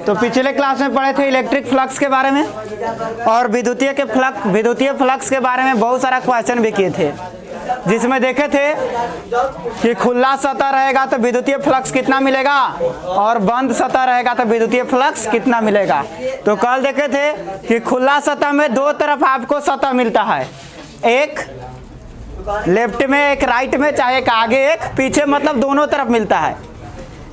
तो पिछले क्लास में पढ़े थे इलेक्ट्रिक फ्लक्स के बारे में और विद्युतीय फ्लक्स के बारे में बहुत सारा क्वेश्चन भी किए थे, जिसमें देखे थे कि खुला सतह रहेगा तो विद्युतीय फ्लक्स कितना मिलेगा और बंद सतह रहेगा तो विद्युतीय फ्लक्स कितना मिलेगा। तो कल देखे थे कि खुला सतह में दो तरफ आपको सतह मिलता है, एक लेफ्ट में एक राइट में, चाहे एक आगे एक पीछे, मतलब दोनों तरफ मिलता है,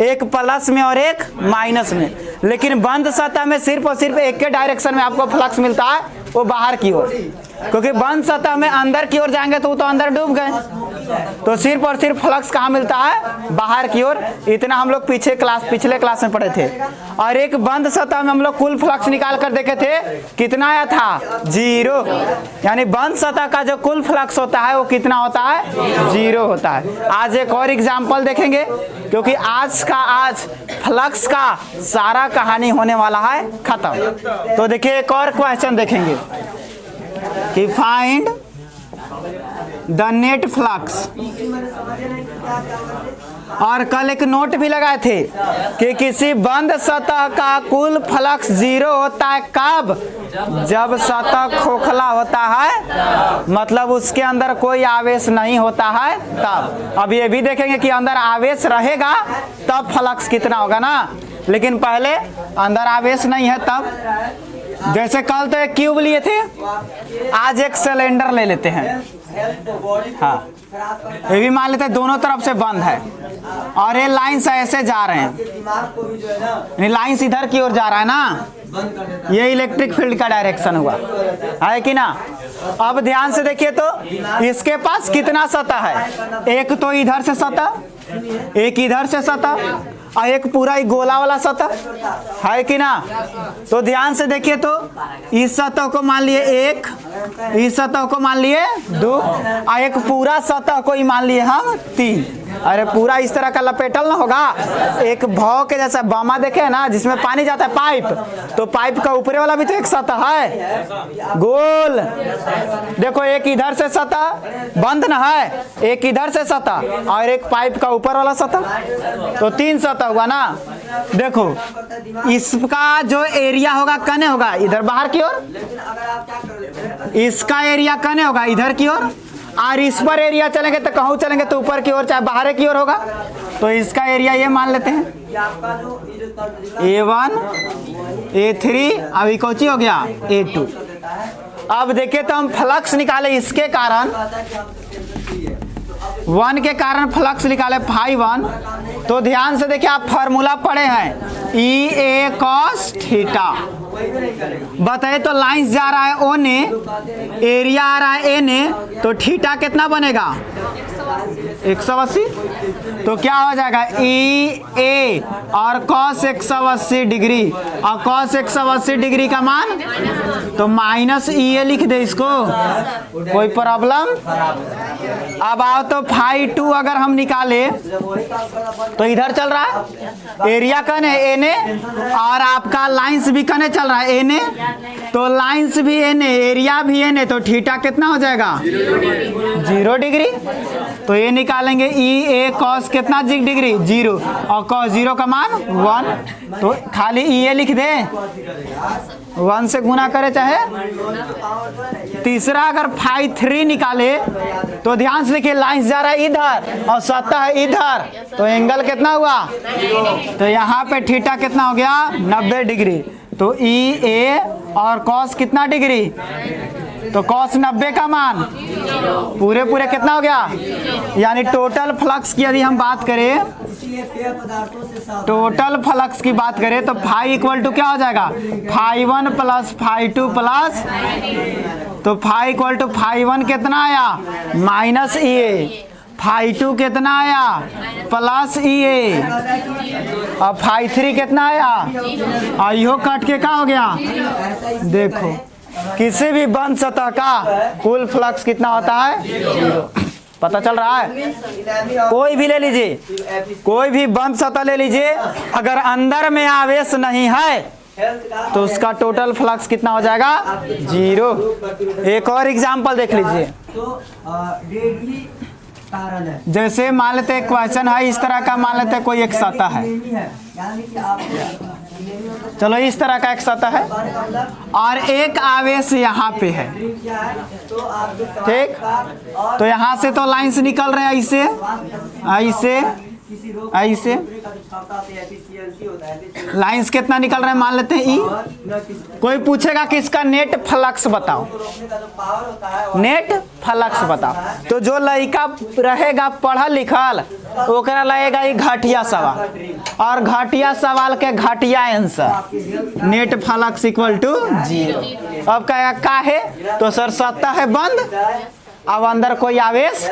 एक प्लस में और एक माइनस में। लेकिन बंद सतह में सिर्फ और सिर्फ एक के डायरेक्शन में आपको फ्लक्स मिलता है, वो बाहर की ओर, क्योंकि बंद सतह में अंदर की ओर जाएंगे तो अंदर डूब गए। तो सिर्फ और सिर्फ फ्लक्स कहाँ मिलता है, बाहर की ओर। इतना हम लोग पिछले क्लास में पढ़े थे। और एक बंद सतह में हम लोग कुल फ्लक्स निकाल कर देखे थे, कितना आया था, 0। यानी बंद सतह का जो कुल फ्लक्स होता है वो कितना होता है, 0 होता है। आज एक और एग्जाम्पल देखेंगे, क्योंकि आज फ्लक्स का सारा कहानी होने वाला है खत्म। तो देखिए एक और क्वेश्चन देखेंगे कि फाइंड द नेट फ्लक्स। और कल एक नोट भी लगाए थे कि किसी बंद सतह का कुल फ्लक्स 0 होता है कब, जब सतह खोखला होता है, मतलब उसके अंदर कोई आवेश नहीं होता है तब। अब ये भी देखेंगे कि अंदर आवेश रहेगा तब फ्लक्स कितना होगा ना, लेकिन पहले अंदर आवेश नहीं है तब। जैसे कल तो एक क्यूब लिए थे, आज एक सिलेंडर ले लेते हैं। हाँ, ये भी मान लेते हैं दोनों तरफ से बंद है और ये लाइन से ऐसे जा रहे हैं, लाइन इधर की ओर जा रहा है ना, ये इलेक्ट्रिक फील्ड का डायरेक्शन हुआ है कि ना। अब ध्यान से देखिए तो इसके पास कितना सतह है, एक तो इधर से सतह, एक इधर से सतह और एक पूरा गोला वाला सतह है कि ना। तो ध्यान से देखिए तो इस सतह को मान लिए 1, इस सतह को मान लिए 2 और एक पूरा सतह को ही मान लिए हम 3। अरे पूरा इस तरह का लपेटल ना होगा, एक भाव के जैसा बामा देखे ना जिसमें पानी जाता है पाइप, तो पाइप का ऊपरी वाला भी तो एक सतह है गोल। देखो एक इधर से सतह बंद ना है, एक इधर से सतह और एक पाइप का ऊपर वाला सतह, तो 3 सतह हुआ ना। देखो इसका जो एरिया होगा कने होगा इधर बाहर की ओर, इसका एरिया कने होगा इधर की ओर, और इस पर एरिया चलेंगे तो कहूँ चलेंगे तो ऊपर की ओर चाहे बाहर की ओर होगा। तो इसका एरिया ये मान लेते हैं A1 A3, अभी कौची हो गया A2। अब देखिए तो हम फ्लक्स निकाले इसके कारण, 1 के कारण फ्लक्स निकाले φ1। तो ध्यान से देखिए आप फार्मूला पढ़े हैं EA cos थीटा। बताइए तो लाइन जा रहा है O ने, एरिया आ रहा है A ने, तो थीटा कितना बनेगा 180। तो क्या हो जाएगा EA और cos 180 डिग्री, और cos 180 डिग्री का मान तो माइनस EA लिख दे इसको, कोई प्रॉब्लम। अब आओ तो φ2 अगर हम निकाले तो इधर चल रहा है, एरिया कन है A ने और आपका लाइंस भी कने चल रहा है A ने, तो लाइंस भी A ने, एरिया भी A ने, तो थीटा कितना हो जाएगा 0 डिग्री। तो ये निकालेंगे EA cos कितना डिग्री 0 और cos 0 का मान 1, तो खाली EA लिख दे, 1 से गुना करे चाहे। तीसरा अगर φ3 निकाले तो ध्यान से देखिए लाइन जा रहा है इधर और सतह है इधर, तो एंगल कितना हुआ, तो यहाँ पे थीटा कितना हो गया 90 डिग्री। तो EA और cos कितना डिग्री, तो cos 90 का मान पूरे कितना हो गया। यानी टोटल फ्लक्स की यदि हम बात करें, टोटल फ्लक्स की बात करें तो फाई इक्वल टू क्या हो जाएगा φ1 प्लस φ2 प्लस, तो फाई इक्वल टू φ1 कितना आया माइनस EA, φ2 कितना आया प्लस EA, और φ3 कितना आया, और यो कट के क्या हो गया। देखो किसी भी बंद सतह का कुल फ्लक्स कितना होता है 0। पता चल रहा है। कोई भी ले लीजिए, कोई भी बंद सतह ले लीजिए, अगर अंदर में आवेश नहीं है तो उसका टोटल फ्लक्स कितना हो जाएगा 0। एक और एग्जांपल देख लीजिए। जैसे मान लेते क्वेश्चन है इस तरह का, मान लेते कोई एक सतह है, चलो इस तरह का एक सतह है और एक आवेश यहाँ पे है, ठीक। तो यहाँ से तो लाइंस निकल रहे हैं ऐसे ऐसे ऐसे, लाइंस कितना निकल रहे हैं मान लेते हैं ई। कोई पूछेगा कि इसका नेट फ्लक्स बताओ, नेट फ्लक्स बताओ, तो जो लड़का रहेगा पढ़ल लिखल ओकरा लगेगा ये घटिया सवाल, और घटिया सवाल के घटिया answer net flux equal to 0। अब कहेगा काहे, तो सर सतह है बंद, अब अंदर कोई आवेश,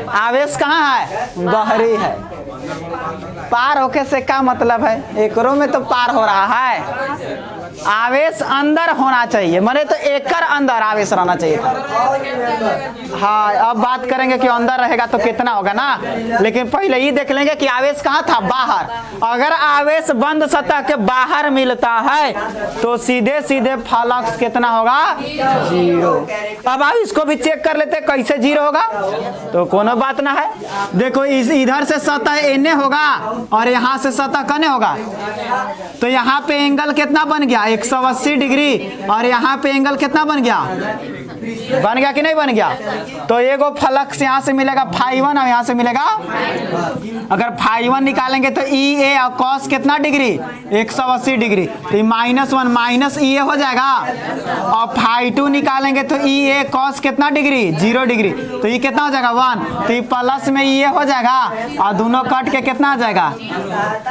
आवेश कहाँ है, गहरी है। पार होके से क्या मतलब है, एकरों में तो पार हो रहा है, आवेश अंदर होना चाहिए, माने तो एकर अंदर आवेश रहना चाहिए था। हाँ अब बात करेंगे कि अंदर रहेगा तो कितना होगा ना, लेकिन पहले ही देख लेंगे कि आवेश कहाँ था, बाहर। अगर आवेश बंद सतह के बाहर मिलता है तो सीधे सीधे फ्लक्स कितना होगा, 0। अब आप इसको भी चेक कर लेते कैसे 0 होगा, तो कोनो बात ना है। देखो इधर से सतह एने होगा और यहाँ से सतह कने होगा, तो यहाँ पे एंगल कितना बन गया 180 डिग्री, और यहाँ पे एंगल कितना बन गया, बन गया कि नहीं बन गया। तो एगो फ्लक्स यहाँ से मिलेगा φ1 और यहाँ से मिलेगा, अगर φ1 निकालेंगे तो ई ए और कॉस कितना डिग्री 180 डिग्री, तो -1 माइनस ई ए हो जाएगा, और φ2 निकालेंगे तो ई ए कॉस कितना डिग्री 0 डिग्री, तो ये कितना हो जाएगा 1, तो ये प्लस में ई ए हो जाएगा और दोनों कट के कितना आ जाएगा,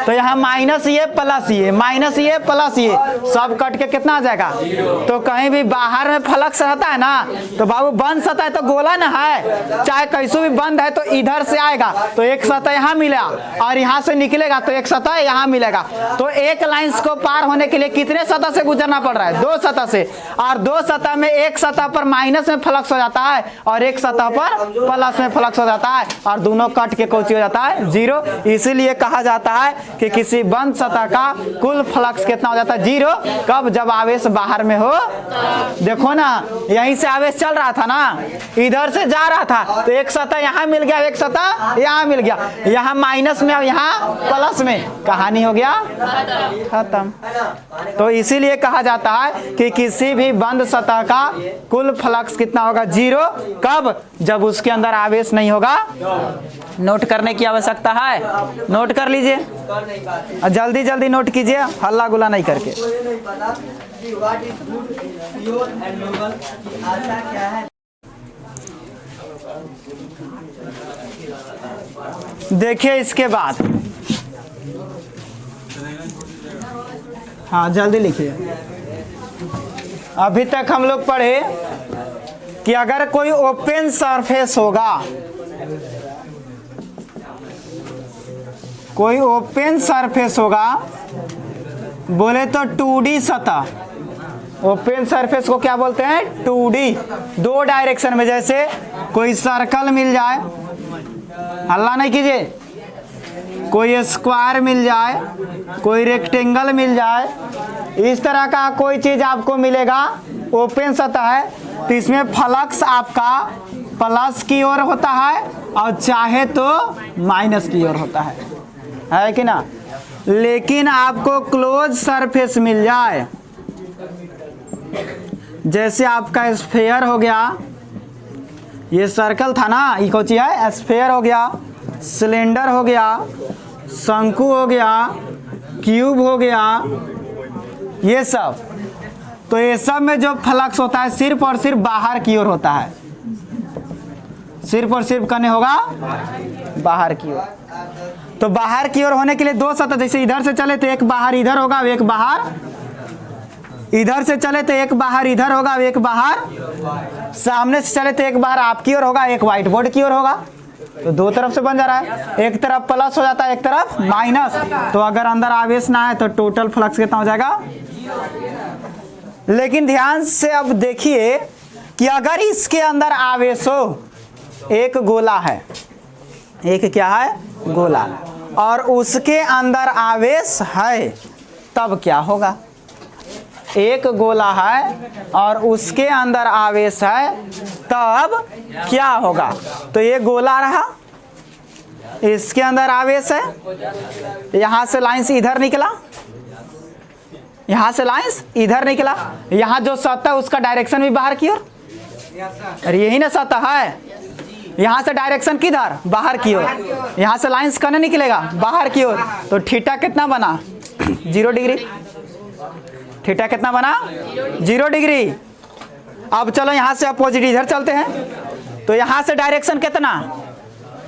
तो यहाँ माइनस ई ए प्लस ई ए, माइनस ई ए प्लस ई ए, सब कट के कितना आ जाएगा। तो कहीं भी बाहर में फ्लक्स रहता है ना, तो बाबू बंद सतह है तो गोला ना है, चाहे कैसे भी बंद है तो इधर से आएगा तो एक सतह यहाँ मिलेगा और यहाँ से निकलेगा तो एक सतह यहाँ मिलेगा। तो एक लाइंस को पार होने के लिए कितने सतह से गुजरना पड़ रहा है, 2 सतह से, और 2 सतह में एक सतह पर माइनस में फ्लक्स हो जाता है और एक सतह पर प्लस में फ्लक्स हो जाता है, और दोनों कट के कौची हो जाता है 0। इसीलिए कहा जाता है कि किसी बंद सतह का कुल फ्लक्स कितना हो जाता है 0, कब, जब आवेश बाहर में हो। देखो ना यहीं से आवेश चल रहा था ना, इधर से जा रहा था तो एक सतह यहाँ मिल गया, एक सतह यहाँ मिल गया, यहाँ माइनस में और यहाँ प्लस में, कहानी हो गया खत्म। तो इसीलिए कहा जाता है कि किसी भी बंद सतह का कुल फ्लक्स कितना होगा 0, कब, जब उसके अंदर आवेश नहीं होगा। नोट करने की आवश्यकता है, नोट कर लीजिए, जल्दी जल्दी नोट कीजिए, हल्ला गुला नहीं करके। देखिए इसके बाद, हाँ जल्दी लिखिए। अभी तक हम लोग पढ़े कि अगर कोई ओपन सरफेस होगा, कोई ओपन सरफेस होगा, बोले तो 2D सतह, ओपन सरफेस को क्या बोलते हैं 2D, 2 डायरेक्शन में, जैसे कोई सर्कल मिल जाए, हल्ला नहीं कीजिए, कोई स्क्वायर मिल जाए, कोई रेक्टेंगल मिल जाए, इस तरह का कोई चीज आपको मिलेगा, ओपन सतह है, तो इसमें फ्लक्स आपका प्लस की ओर होता है और चाहे तो माइनस की ओर होता है कि ना। लेकिन आपको क्लोज सरफेस मिल जाए, जैसे आपका स्फेयर हो गया, ये सर्कल था ना, ये कौन सी है, स्फेयर हो गया, सिलेंडर हो गया, शंकु हो गया, क्यूब हो गया, ये सब, तो ये सब में जो फ्लक्स होता है सिर्फ और सिर्फ बाहर की ओर होता है, सिर्फ और सिर्फ करने होगा बाहर की ओर। तो बाहर की ओर होने के लिए 2 सतह, जैसे इधर से चले तो एक बाहर इधर होगा, एक बाहर, इधर से चले तो एक बाहर इधर होगा, एक बाहर, सामने से चले तो एक बाहर आपकी ओर होगा, एक व्हाइट बोर्ड की ओर होगा, तो 2 तरफ से बन जा रहा है, एक तरफ प्लस हो जाता है, एक तरफ माइनस। तो अगर अंदर आवेश ना है तो टोटल फ्लक्स कितना हो जाएगा। लेकिन ध्यान से अब देखिए कि अगर इसके अंदर आवेश हो, एक गोला है, एक क्या है गोला, और उसके अंदर आवेश है, तब क्या होगा। एक गोला है और उसके अंदर आवेश है, तब क्या होगा। तो ये गोला रहा, इसके अंदर आवेश है, यहाँ से लाइन से इधर निकला, यहाँ से लाइंस इधर निकला, यहाँ जो सतह उसका डायरेक्शन भी बाहर की ओर, अरे यही ना सतह है, यहाँ से डायरेक्शन किधर, बाहर की ओर, यहाँ से लाइंस कहाँ निकलेगा, बाहर की ओर, तो थीटा कितना बना 0 डिग्री, थीटा कितना बना 0 डिग्री। अब चलो यहाँ से अपोजिट इधर चलते हैं, तो यहाँ से डायरेक्शन कितना,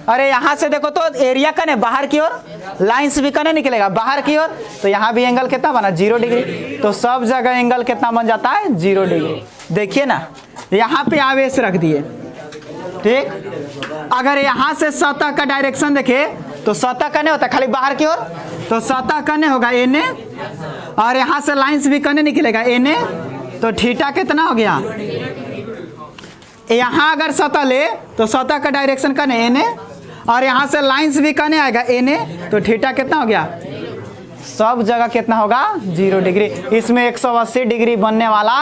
अरे यहाँ से देखो तो एरिया कने बाहर की ओर, लाइंस भी कने निकलेगा बाहर की ओर, तो यहाँ भी एंगल कितना बना 0 डिग्री। तो सब जगह एंगल कितना बन जाता है 0 डिग्री। देखिए ना यहाँ पे आवेश रख दिए, ठीक। अगर यहाँ से सतह का डायरेक्शन देखे तो सतह कने होता है खाली बाहर की ओर, तो सतह कने होगा एने, और यहाँ से लाइंस भी कने निकलेगा एने, तो थीटा कितना हो गया, यहाँ अगर सतह ले तो सतह का डायरेक्शन कने एने, और यहाँ से लाइंस भी कने आएगा एने, तो थीटा कितना हो गया, सब जगह कितना होगा 0 डिग्री। इसमें 180 डिग्री बनने वाला,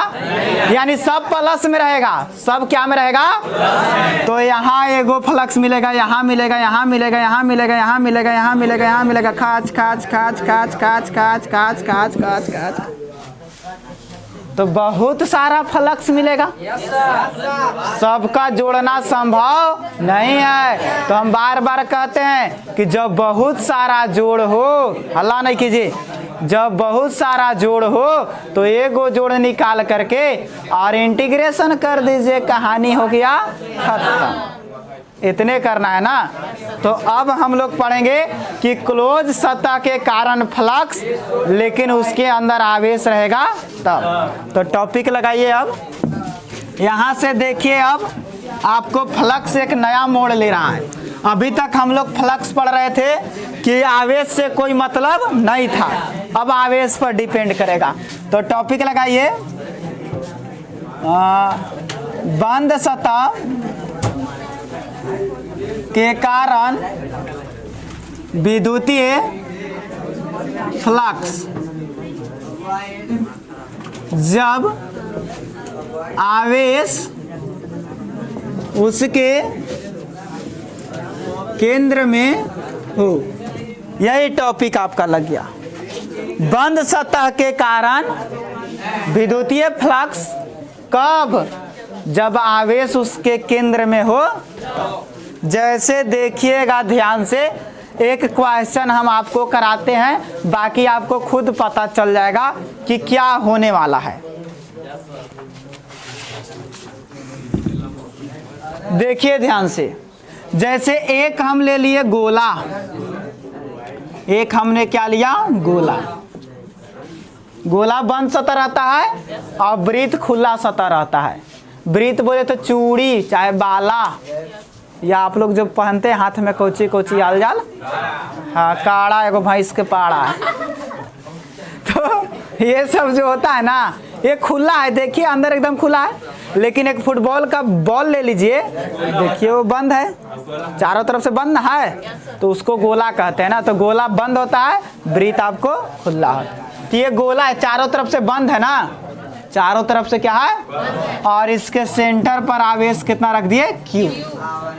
यानी सब प्लस में रहेगा, सब क्या में रहेगा, तो यहाँ एगो फ्लक्स मिलेगा, यहाँ मिलेगा, यहाँ मिलेगा, यहाँ मिलेगा, यहाँ मिलेगा, यहाँ मिलेगा, यहाँ मिलेगा, खाच खाच खाच खाच खाच खाच खाच खाच खाच खाच, तो बहुत सारा फ्लक्स मिलेगा। सबका जोड़ना संभव नहीं है, तो हम बार बार कहते हैं कि जब बहुत सारा जोड़ हो, हल्ला नहीं कीजिए, जब बहुत सारा जोड़ हो तो एगो जोड़ निकाल करके और इंटीग्रेशन कर दीजिए, कहानी हो गया खत्म। इतने करना है ना। तो अब हम लोग पढ़ेंगे कि क्लोज सतह के कारण फ्लक्स, लेकिन उसके अंदर आवेश रहेगा तब। तो टॉपिक लगाइए। अब यहाँ से देखिए, अब आपको फ्लक्स एक नया मोड़ ले रहा है। अभी तक हम लोग फ्लक्स पढ़ रहे थे कि आवेश से कोई मतलब नहीं था, अब आवेश पर डिपेंड करेगा। तो टॉपिक लगाइए, बंद सतह के कारण विद्युतीय फ्लक्स जब आवेश उसके केंद्र में हो। यही टॉपिक आपका लग गया। बंद सतह के कारण विद्युतीय फ्लक्स कब, जब आवेश उसके केंद्र में हो। जैसे देखिएगा ध्यान से, एक क्वेश्चन हम आपको कराते हैं, बाकी आपको खुद पता चल जाएगा कि क्या होने वाला है। देखिए ध्यान से, जैसे एक हम ले लिए गोला, एक हमने क्या लिया गोला। गोला बंद सतह रहता है और वृत्त खुला सतह रहता है। वृत्त बोले तो चूड़ी चाहे बाला, या आप लोग जो पहनते हैं हाथ में कोची कोची आल जाल, हाँ काड़ा एगो भैंस के पाड़ा है। तो ये सब जो होता है ना, ये खुला है, देखिए अंदर एकदम खुला है। लेकिन एक फुटबॉल का बॉल ले लीजिए, देखिए वो बंद है, चारों तरफ से बंद है, तो उसको गोला कहते हैं ना। तो गोला बंद होता है, वृत्त आपको खुला है। तो ये गोला है, चारों तरफ से बंद है ना, चारों तरफ से क्या है, और इसके सेंटर पर आवेश कितना रख दिए Q।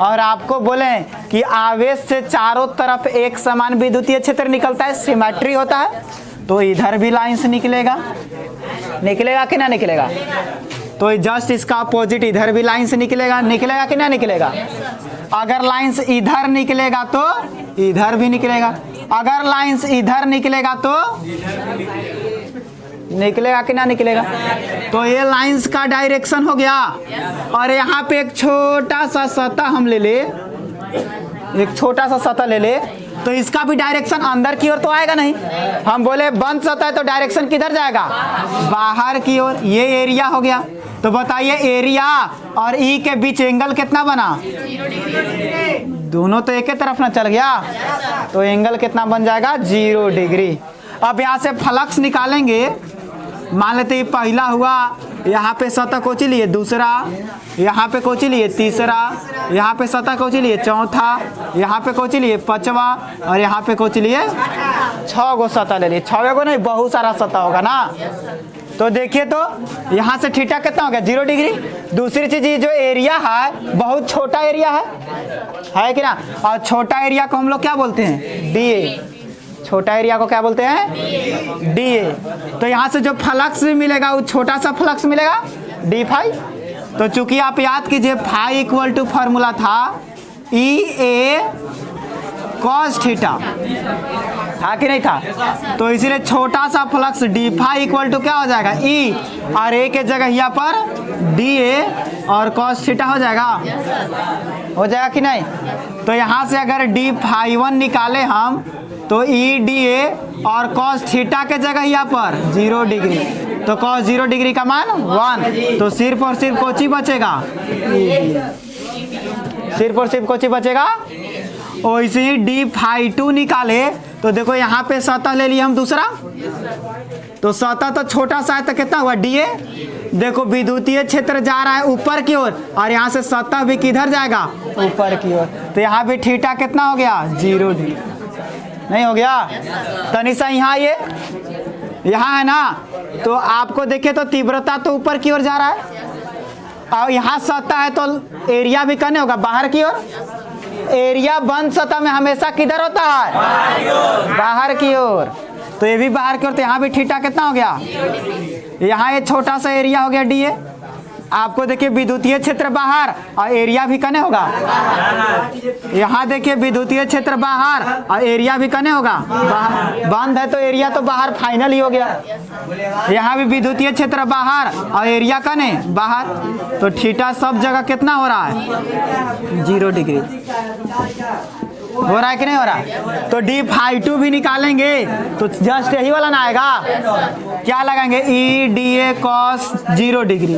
और आपको बोले कि आवेश से चारों तरफ एक समान विद्युतीय क्षेत्र निकलता है, सिमेट्री होता है, तो इधर भी लाइन से निकलेगा, निकलेगा कि ना निकलेगा। तो जस्ट इसका अपोजिट इधर भी लाइन से निकलेगा, निकलेगा कि ना निकलेगा। अगर लाइंस इधर निकलेगा तो इधर भी निकलेगा, अगर लाइंस इधर निकलेगा तो निकलेगा कि ना निकलेगा। तो ये लाइंस का डायरेक्शन हो गया। और यहाँ पे एक छोटा सा सतह हम ले ले, एक छोटा सा सतह ले ले, तो इसका भी डायरेक्शन अंदर की ओर तो आएगा नहीं। हम बोले बंद सतह है तो डायरेक्शन किधर जाएगा, बाहर की ओर। ये एरिया हो गया। तो बताइए एरिया और ई के बीच एंगल कितना बना, दोनों तो एक ही तरफ ना चल गया, तो एंगल कितना बन जाएगा 0 डिग्री। अब यहाँ से फ्लक्स निकालेंगे। मान लेते ये पहला हुआ, यहाँ पे सतह कोची लिए दूसरा, यहाँ पे कोची लिए तीसरा, यहाँ पे सतह कोची लिए चौथा, यहाँ पे कोची लिए पांचवा, और यहाँ पे कोची लिए 6 गो सतह ले लिए। 6 गो नहीं, बहुत सारा सतह होगा ना। तो देखिए, तो यहाँ से थीटा कितना हो गया 0 डिग्री। दूसरी चीज ये जो एरिया है बहुत छोटा एरिया है कि ना, और छोटा एरिया को हम लोग क्या बोलते हैं, डीए। छोटा एरिया को क्या बोलते हैं, DA। तो यहाँ से जो फ्लक्स भी मिलेगा वो छोटा सा फ्लक्स मिलेगा, d फाई। तो चूंकि आप याद कीजिए फाई इक्वल टू फॉर्मूला था EA cos थीटा, था कि नहीं था? तो इसीलिए छोटा सा flux d phi equal to क्या हो जाएगा, E, और A के जगह यहाँ पर DA और cos थीटा हो जाएगा, हो जाएगा कि नहीं? तो यहाँ से अगर d फाई 1 निकाले हम तो EDA और cos थीटा के जगह यहाँ पर 0 डिग्री, तो cos 0 डिग्री का मान 1, तो सिर्फ और सिर्फ कोची बचेगा, सिर्फ और सिर्फ कोची बचेगा। और इसे ही d फाई 2 निकाले तो देखो यहाँ पे सतह ले लिए हम दूसरा, तो सतह तो छोटा सा है तो कितना हुआ, DA। देखो विद्युतीय क्षेत्र जा रहा है ऊपर की ओर और यहाँ से सतह भी किधर जाएगा, ऊपर की ओर, तो यहाँ भी थीटा कितना हो गया, 0 डिग्री, नहीं हो गया? तनिषा यहाँ ये यहाँ है ना, तो आपको देखे तो तीव्रता तो ऊपर की ओर जा रहा है और यहाँ सतह है तो एरिया भी करने होगा बाहर की ओर। एरिया बंद सतह में हमेशा किधर होता है, बाहर की ओर, तो ये भी बाहर की ओर, तो यहाँ भी थीटा कितना हो गया, यहाँ ये छोटा सा एरिया हो गया DA। आपको देखिए विद्युतीय क्षेत्र बाहर और एरिया भी कने होगा, यहाँ देखिए विद्युतीय क्षेत्र बाहर और एरिया भी कने होगा, बंद है तो एरिया तो बाहर फाइनल ही हो गया। यहाँ भी विद्युतीय क्षेत्र बाहर और एरिया कने बाहर, तो थीटा सब जगह कितना हो रहा है, 0 डिग्री। हो रहा है कि नहीं हो रहा? तो d फाई 2 भी निकालेंगे तो जस्ट यही वाला ना आएगा, क्या लगाएंगे, EDA cos 0 डिग्री,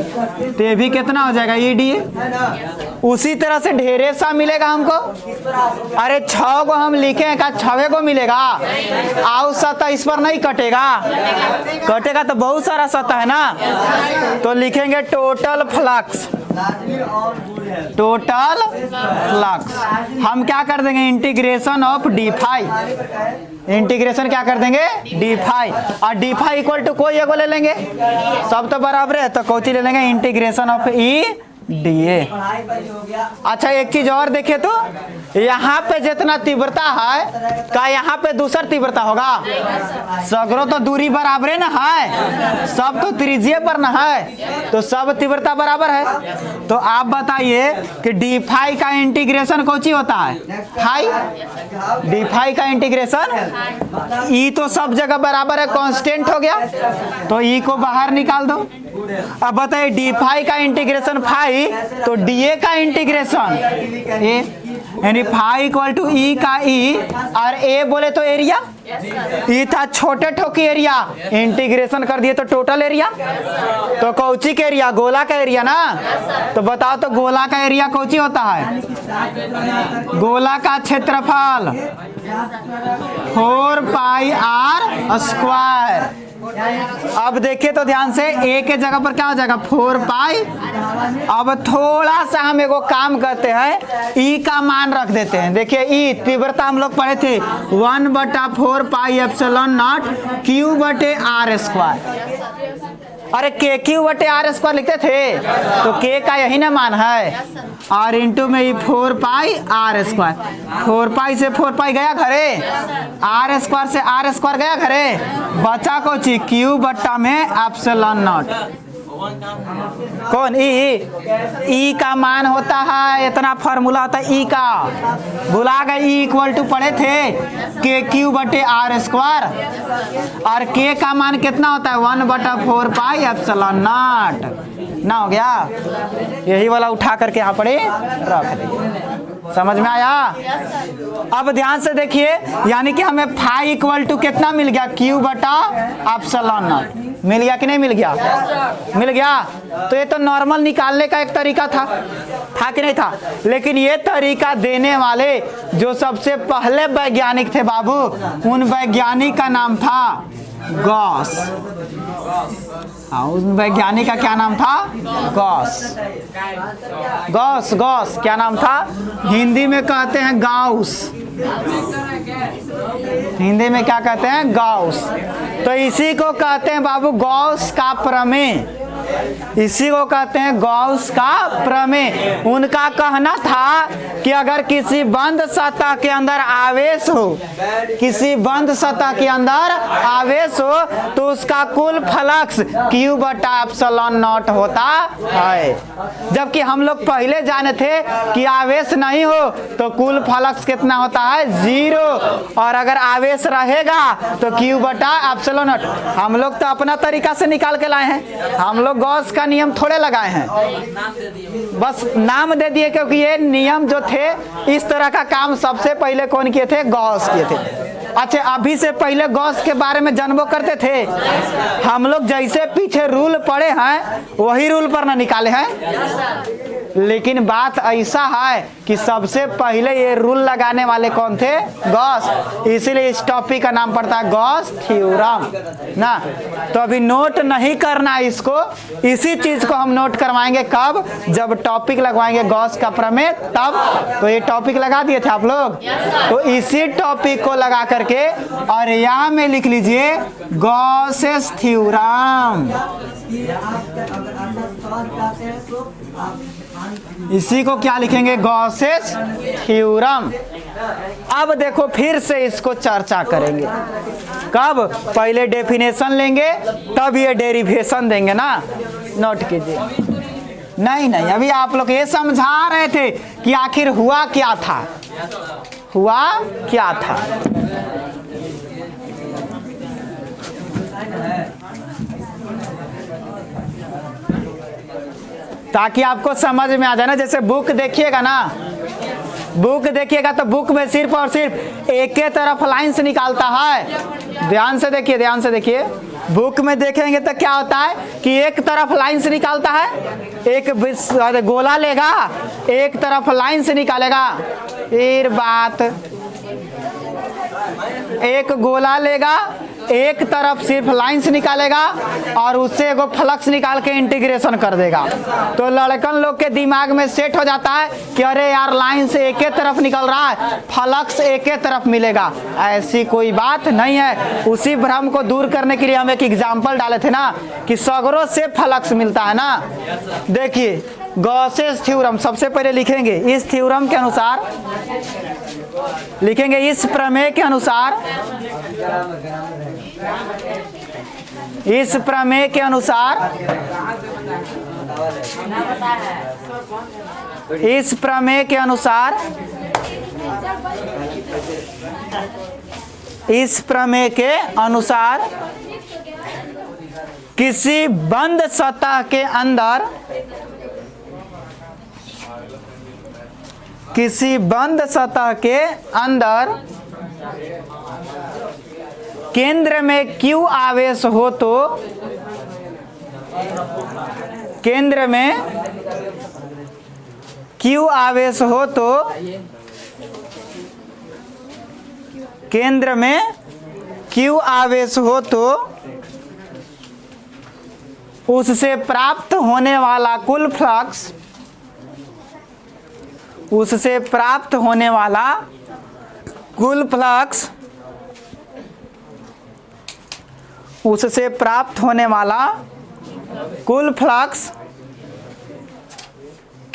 तो ये भी कितना हो जाएगा, EDA। उसी तरह से ढेरे सा मिलेगा हमको, अरे 6 को हम लिखे का 6 को मिलेगा, आओ सतह इस पर नहीं कटेगा, कटेगा तो बहुत सारा सतह है ना, तो लिखेंगे टोटल फ्लक्स, टोटल फ्लक्स हम क्या कर देंगे, integration of d phi, integration क्या कर देंगे, d फाई, और d फाई इक्वल टू कोई एगो ले लेंगे, सब तो बराबर है तो कोची ले लेंगे, इंटीग्रेशन ऑफ EDA। अच्छा एक चीज और देखिए तो यहाँ पे जितना तीव्रता है का यहाँ पे दूसरा तीव्रता होगा, सगरों तो दूरी बराबर ना है, सब तो त्रिज्यीय पर ना है, तो सब तीव्रता बराबर है। तो आप बताइए कि d फाई का इंटीग्रेशन कौची होता है, फाई, d फाई का इंटीग्रेशन E तो सब जगह बराबर है, कांस्टेंट हो गया, तो E को बाहर निकाल दो। अब बताइए d फाई का इंटीग्रेशन फाई, तो DA का इंटीग्रेशन A, यानी फाई इक्वल टू E का E, और A बोले तो एरिया, E था छोटे ठोकी एरिया, इंटीग्रेशन कर दिए तो टोटल एरिया, तो कौची का एरिया, गोला का एरिया ना, तो बताओ तो गोला का एरिया कौची होता है, गोला का क्षेत्रफल 4 पाई r स्क्वायर। अब देखिए तो ध्यान से A के जगह पर क्या हो जाएगा, 4 पाई। अब थोड़ा सा हम एगो काम करते हैं, E का मान रख देते हैं। देखिए E तीव्रता हम लोग पढ़े थे 1/4 पाई एप्सिलॉन नॉट Q बटे R स्क्वायर। अरे KQ/R स्क्वायर लिखते थे, तो K का यही ना मान है, R इंटू में ही 4 पाई R स्क्वायर, 4 पाई से 4 पाई गया घरे, R स्क्वायर से R स्क्वायर गया घरे, बचा कोची Q बट्टा में एप्सिलॉन नॉट, कौन E का मान होता है, इतना फॉर्मूला होता है E का, भुला गए, E इक्वल टू पढ़े थे KQ बटे R स्क्वायर, और K का मान कितना होता है 1/4 पाई एप्सिलॉन नॉट, ना हो गया, यही वाला उठा करके यहाँ पढ़े रख दे, समझ में आया? अब ध्यान से देखिए, यानी कि हमें फाई इक्वल टू कितना मिल गया, Q बटा एप्सिलॉन नॉट, मिल गया कि नहीं मिल गया, मिल गया। तो ये तो नॉर्मल निकालने का एक तरीका था कि नहीं था, लेकिन ये तरीका देने वाले जो सबसे पहले वैज्ञानिक थे बाबू, उन वैज्ञानिक का नाम था गॉस। उस वैज्ञानिक का क्या नाम था, गॉस, गॉस, गॉस क्या नाम था, हिंदी में कहते हैं गाउस, हिंदी में क्या कहते हैं, गाउस। तो इसी को कहते हैं बाबू गॉस का प्रमेय। इसी को कहते हैं गॉस का प्रमेय। उनका कहना था कि अगर किसी बंद सतह के अंदर आवेश हो, किसी बंद सतह के अंदर आवेश हो तो उसका कुल फ्लक्स Q बटा एप्सिलॉन नॉट होता है। जबकि हम लोग पहले जाने थे कि आवेश नहीं हो तो कुल फ्लक्स कितना होता है, 0, और अगर आवेश रहेगा तो Q बटा एप्सिलॉन नॉट। हम लोग तो अपना तरीका से निकाल के लाए हैं, हम लोग गॉस का नियम थोड़े लगाए हैं, बस नाम दे दिए, क्योंकि ये नियम जो थे इस तरह का काम सबसे पहले कौन किए थे, गॉस किए थे। अच्छा, अभी से पहले गॉस के बारे में जानबो करते थे हम लोग, जैसे पीछे रूल पढ़े हैं वही रूल पर ना निकाले हैं। लेकिन बात ऐसा है कि सबसे पहले ये रूल लगाने वाले कौन थे, गॉस, इसीलिए इस टॉपिक का नाम पड़ता है गॉस थ्योरम ना। तो अभी नोट नहीं करना इसको, इसी चीज को हम नोट करवाएंगे कब, जब टॉपिक लगवाएंगे गॉस का प्रमेय तब। तो ये टॉपिक लगा दिए थे आप लोग, तो इसी टॉपिक को लगा करके और यहाँ में लिख लीजिए गॉसेस थ्योरम, इसी को क्या लिखेंगे, गॉसेस थ्योरम। अब देखो फिर से इसको चर्चा करेंगे, कब, पहले डेफिनेशन लेंगे तब ये डेरिवेशन देंगे ना, नोट कीजिए। नहीं, अभी आप लोग ये समझा रहे थे कि आखिर हुआ क्या था, हुआ क्या था। ताकि आपको समझ में आ जाए ना। जैसे बुक देखिएगा ना, बुक देखिएगा तो बुक में सिर्फ और सिर्फ एक ही तरफ लाइन से निकालता है। ध्यान से देखिए, ध्यान से देखिए, बुक में देखेंगे तो क्या होता है कि एक तरफ लाइन से निकालता है, एक गोला लेगा एक तरफ लाइन से निकालेगा, फिर बात एक गोला लेगा एक तरफ सिर्फ लाइन से निकालेगा और उससे एगो फ्लक्स निकाल के इंटीग्रेशन कर देगा। तो लड़कन लोग के दिमाग में सेट हो जाता है कि अरे यार लाइन से एक ही तरफ निकल रहा है, फ्लक्स एक ही तरफ मिलेगा। ऐसी कोई बात नहीं है। उसी भ्रम को दूर करने के लिए हम एक एग्जाम्पल डाले थे ना कि सगरों से फ्लक्स मिलता है ना। देखिए गॉसेस थ्योरम सबसे पहले लिखेंगे, इस थ्योरम के अनुसार लिखेंगे, इस प्रमेय के अनुसार, इस प्रमेय के अनुसार, इस प्रमेय के अनुसार, इस प्रमेय के अनुसार किसी बंद सतह के अंदर, किसी बंद सतह के अंदर केंद्र में Q आवेश हो तो, केंद्र में Q आवेश हो तो, केंद्र में Q आवेश हो तो उससे प्राप्त होने वाला कुल फ्लक्स, उससे प्राप्त होने वाला कुल फ्लक्स, उससे प्राप्त होने वाला कुल फ्लक्स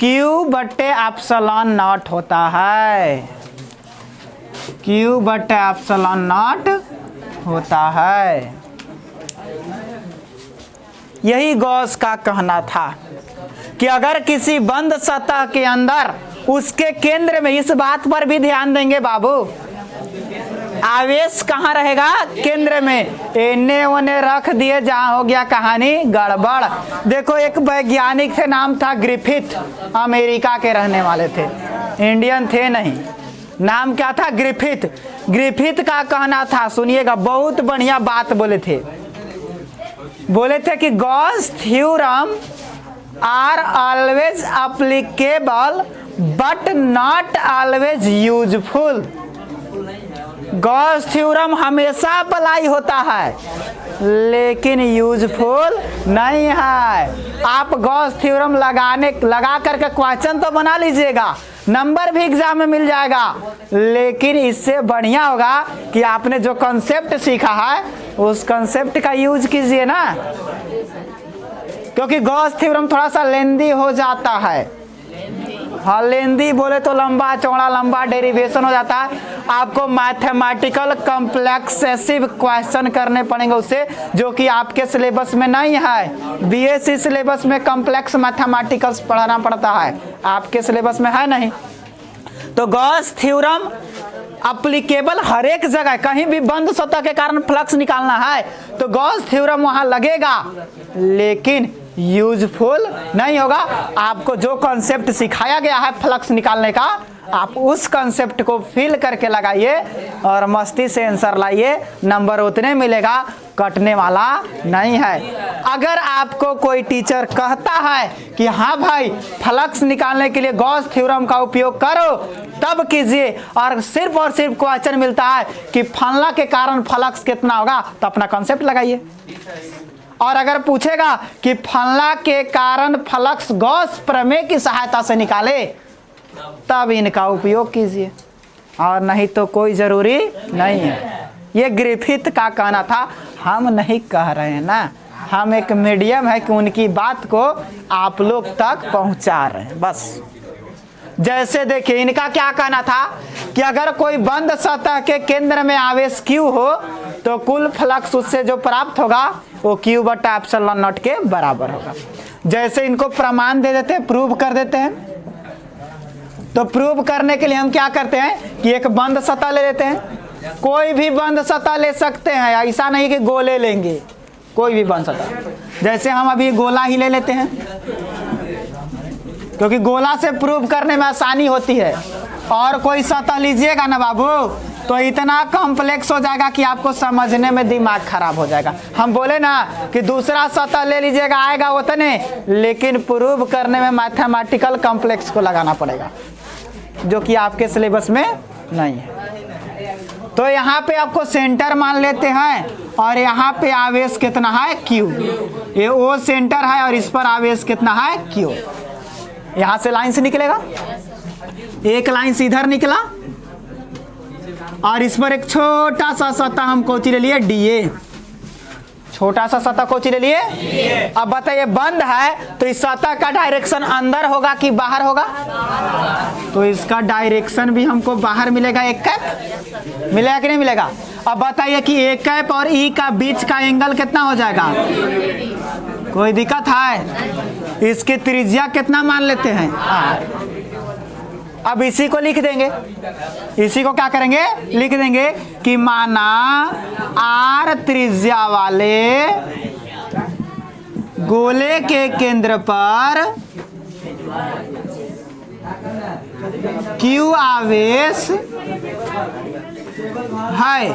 Q बटे एप्सिलॉन नॉट होता है, Q बटे एप्सिलॉन नॉट होता है। यही गॉस का कहना था कि अगर किसी बंद सतह के अंदर उसके केंद्र में, इस बात पर भी ध्यान देंगे बाबू, आवेश कहाँ रहेगा, केंद्र में, एने ओने रख दिए जहाँ हो गया कहानी गड़बड़। देखो एक वैज्ञानिक थे, नाम था ग्रिफिथ, अमेरिका के रहने वाले थे, इंडियन थे नहीं, नाम क्या था, ग्रिफिथ। ग्रिफिथ का कहना था, सुनिएगा, बहुत बढ़िया बात बोले थे, बोले थे कि Gauss theorem are always applicable but not always useful. Gauss theorem हमेशा अप्लाई होता है लेकिन यूजफुल नहीं है। आप गॉस थ्योरम लगा करके क्वेश्चन तो बना लीजिएगा, नंबर भी एग्जाम में मिल जाएगा, लेकिन इससे बढ़िया होगा कि आपने जो कॉन्सेप्ट सीखा है उस कॉन्सेप्ट का यूज कीजिए ना। क्योंकि गॉस थ्योरम थोड़ा सा लेंदी हो जाता है। हाँ, लेंदी बोले तो लंबा चौड़ा, लंबा डेरिवेशन हो जाता है। आपको मैथमेटिकल कॉम्प्लेक्सेसिव क्वेश्चन करने पड़ेंगे उससे, जो कि आपके सिलेबस में नहीं है। बीएससी सिलेबस में कॉम्प्लेक्स मैथमेटिकल्स पढ़ाना पड़ता है, आपके सिलेबस में है नहीं। तो गॉस थ्योरम अप्लीकेबल हर एक जगह, कहीं भी बंद सतह के कारण फ्लक्स निकालना है तो गॉस थ्योरम वहां लगेगा, लेकिन यूजफुल नहीं होगा। आपको जो कॉन्सेप्ट सिखाया गया है फ्लक्स निकालने का, आप उस कॉन्सेप्ट को फिल करके लगाइए और मस्ती से आंसर लाइए, नंबर उतने मिलेगा, कटने वाला नहीं है। अगर आपको कोई टीचर कहता है कि हाँ भाई फ्लक्स निकालने के लिए गॉस थ्योरम का उपयोग करो, तब कीजिए, और सिर्फ क्वेश्चन मिलता है कि फलना के कारण फ्लक्स कितना होगा, तो अपना कॉन्सेप्ट लगाइए। और अगर पूछेगा कि फलना के कारण फ्लक्स गॉस प्रमेय की सहायता से निकाले, तब इनका उपयोग कीजिए, और नहीं तो कोई जरूरी नहीं है। ये ग्रिफिथ का कहना था, हम नहीं कह रहे हैं ना, हम एक मीडियम है कि उनकी बात को आप लोग तक पहुंचा रहे हैं बस। जैसे देखिए इनका क्या कहना था कि अगर कोई बंद सतह के केंद्र में आवेश Q हो तो कुल फ्लक्स उससे जो प्राप्त होगा वो Q बटा एप्सिलॉन नॉट के बराबर होगा। जैसे इनको प्रमाण दे देते हैं, प्रूव कर देते हैं। तो प्रूव करने के लिए हम क्या करते हैं कि एक बंद सतह ले लेते हैं, कोई भी बंद सतह ले सकते हैं, ऐसा नहीं कि गोले लेंगे, कोई भी बंद सतह। जैसे हम अभी गोला ही ले लेते हैं, क्योंकि गोला से प्रूव करने में आसानी होती है। और कोई सतह लीजिएगा ना बाबू तो इतना कॉम्प्लेक्स हो जाएगा कि आपको समझने में दिमाग खराब हो जाएगा। हम बोले ना कि दूसरा सतह ले लीजिएगा, आएगा उतने, लेकिन प्रूव करने में मैथमेटिकल कॉम्प्लेक्स को लगाना पड़ेगा, जो कि आपके सिलेबस में नहीं है। तो यहाँ पे आपको सेंटर मान लेते हैं, और यहाँ पे आवेश कितना है Q, ये O सेंटर है और इस पर आवेश कितना है Q। यहाँ से लाइन से निकलेगा, एक लाइन से इधर निकला, और इस पर एक छोटा सा सतह हम कौची ले लिए DA, छोटा सा सतह कौची ले लिए। अब बताइए बंद है तो इस सतह का डायरेक्शन अंदर होगा कि बाहर होगा, तो इसका डायरेक्शन भी हमको बाहर मिलेगा, एक कैप मिलेगा कि नहीं मिलेगा। अब बताइए कि एक कैप और E का बीच का एंगल कितना हो जाएगा, कोई दिक्कत है, इसकी त्रिज्या कितना मान लेते हैं। अब इसी को लिख देंगे, इसी को क्या करेंगे लिख देंगे कि माना R त्रिज्या वाले गोले के केंद्र पर Q आवेश है।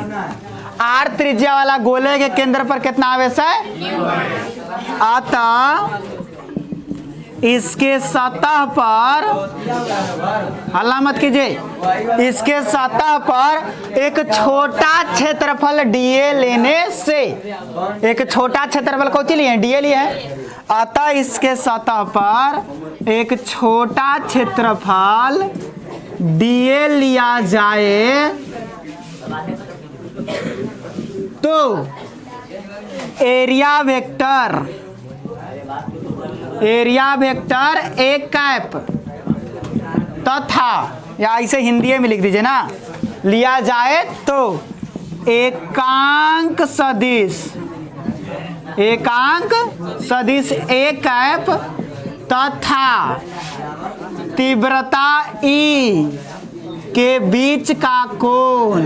R त्रिज्या वाला गोले के केंद्र पर कितना आवेश है, अतः इसके सतह पर, हल्ला मत कीजिए, इसके सतह पर एक छोटा क्षेत्रफल DA लेने से, एक छोटा क्षेत्रफल कौन सी लिए DA लिए है, अतः इसके सतह पर एक छोटा क्षेत्रफल DA लिया जाए तो एरिया वेक्टर एक कैप तथा, या इसे हिंदी में लिख दीजिए ना, लिया जाए तो एकांक सदिश एक कैप तथा तीव्रता E के बीच का कोण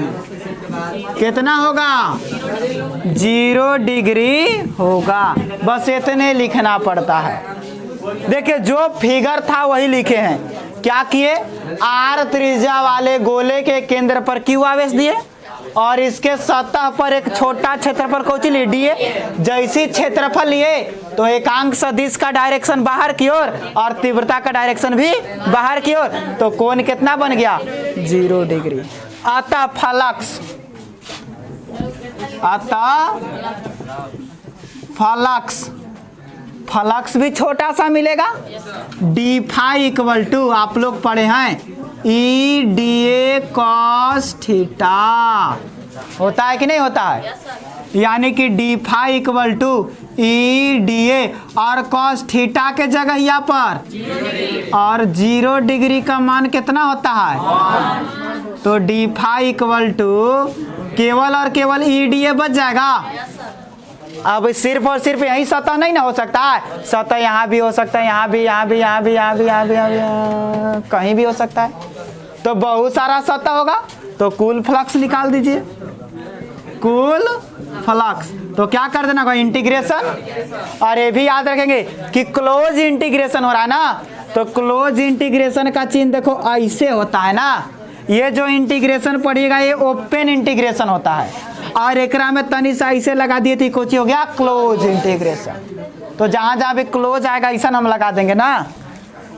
कितना होगा, 0 डिग्री होगा। बस इतने लिखना पड़ता है। देखिए जो फिगर था वही लिखे हैं। क्या किए, R त्रिज्या वाले गोले के केंद्र पर Q आवेश दिए, और इसके सतह पर एक छोटा क्षेत्रफल कौन सी ली DA। जैसी क्षेत्रफल लिए तो एकांक सदिश का डायरेक्शन बाहर की ओर और तीव्रता का डायरेक्शन भी बाहर की ओर, तो कोण कितना बन गया, 0 डिग्री। अतः फ्लक्स भी छोटा सा मिलेगा। डी फाई इक्वल टू, आप लोग पढ़े हैं, EDA cos थीटा होता है कि नहीं होता है, यानी कि D phi equal to E D A और कॉस थीटा के जगह यहाँ पर और 0 डिग्री का मान कितना होता है? तो डी फाई इक्वल टू केवल और केवल ई डी ए बच जाएगा। अब सिर्फ और सिर्फ यही सतह नहीं ना हो सकता है, सतह यहाँ भी हो सकता है, यहाँ भी, यहाँ भी, यहाँ भी, यहाँ भी, यहाँ भी, यहाँ भी, कहीं भी हो सकता है। तो बहुत सारा सतह होगा तो कुल फ्लक्स निकाल दीजिए, कुल फ्लक्स। तो क्या कर देना, इंटीग्रेशन। और ये भी याद रखेंगे कि क्लोज इंटीग्रेशन हो रहा है ना, तो क्लोज इंटीग्रेशन का चिन्ह देखो ऐसे होता है ना। ये जो इंटीग्रेशन पढ़िएगा ये ओपन इंटीग्रेशन होता है, और एकरा में तनी सा ऐसे लगा दिए थी, कुछ हो गया क्लोज इंटीग्रेशन। तो जहाँ जहाँ भी क्लोज आएगा ऐसा हम लगा देंगे ना।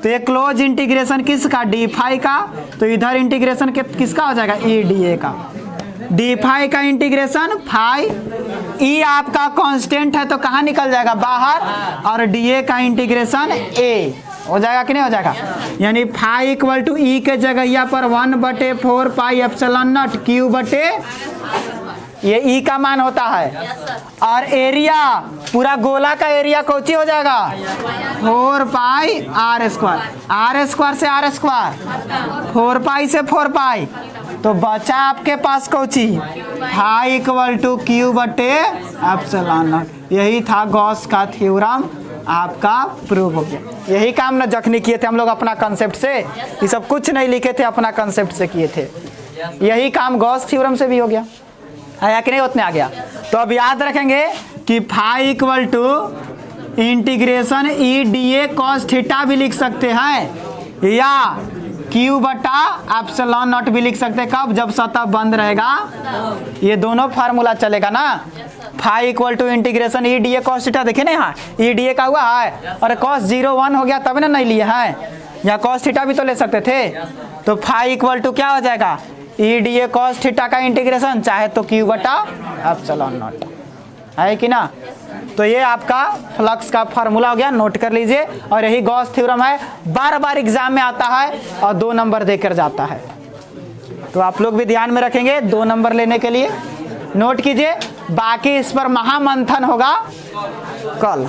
तो ये क्लोज इंटीग्रेशन किसका? डी फाई का। तो इधर इंटीग्रेशन किसका हो जाएगा? ई डी ए का। डी फाई का इंटीग्रेशन फाई, ई आपका कांस्टेंट है तो कहाँ निकल जाएगा? बाहर। और डी ए का इंटीग्रेशन ए हो जाएगा कि नहीं हो जाएगा? यानी फाई इक्वल टू ई के जगह यहाँ पर 1/4 पाई एप्सिलॉन नॉट क्यू बटे, ये ई का मान होता है। और एरिया पूरा गोला का एरिया कौची हो जाएगा? 4 pi r square, r square से आर स्क्वायर, 4 पाई से 4 पाई। तो बचा आपके पास कौची? फाई इक्वल टू क्यू बटे एप्सिलॉन नॉट। यही था गॉस का थ्योरम, आपका प्रूव हो गया। यही काम ना जखनी किए थे हम लोग अपना कंसेप्ट से, ये सब कुछ नहीं लिखे थे, अपना कंसेप्ट से किए थे। यही काम गॉस थ्योरम से भी हो गया, आया कि नहीं? उतने आ गया। तो अब याद रखेंगे कि phi equal to integration E D A cos theta भी लिख सकते हैं, या क्यू बटा एप्सिलॉन नॉट भी लिख सकते हैं। कब? जब सतह बंद रहेगा। ये दोनों फार्मूला चलेगा ना। Phi equal to integration E D A cos theta, देखिए ना यहाँ ई डी ए का हुआ है और कॉस 0 1 हो गया तब ना नहीं लिए हैं, या कॉस थीटा भी तो ले सकते थे। तो फाई इक्वल टू क्या हो जाएगा? ई डी ए कॉस थीटा का इंटीग्रेशन, चाहे तो क्यू बटा एप्सिलॉन नॉट, है कि ना। तो ये आपका फ्लक्स का फार्मूला हो गया, नोट कर लीजिए। और यही गॉस थ्योरम है, बार बार एग्जाम में आता है और 2 नंबर देकर जाता है। तो आप लोग भी ध्यान में रखेंगे 2 नंबर लेने के लिए, नोट कीजिए। बाकी इस पर महामंथन होगा कल।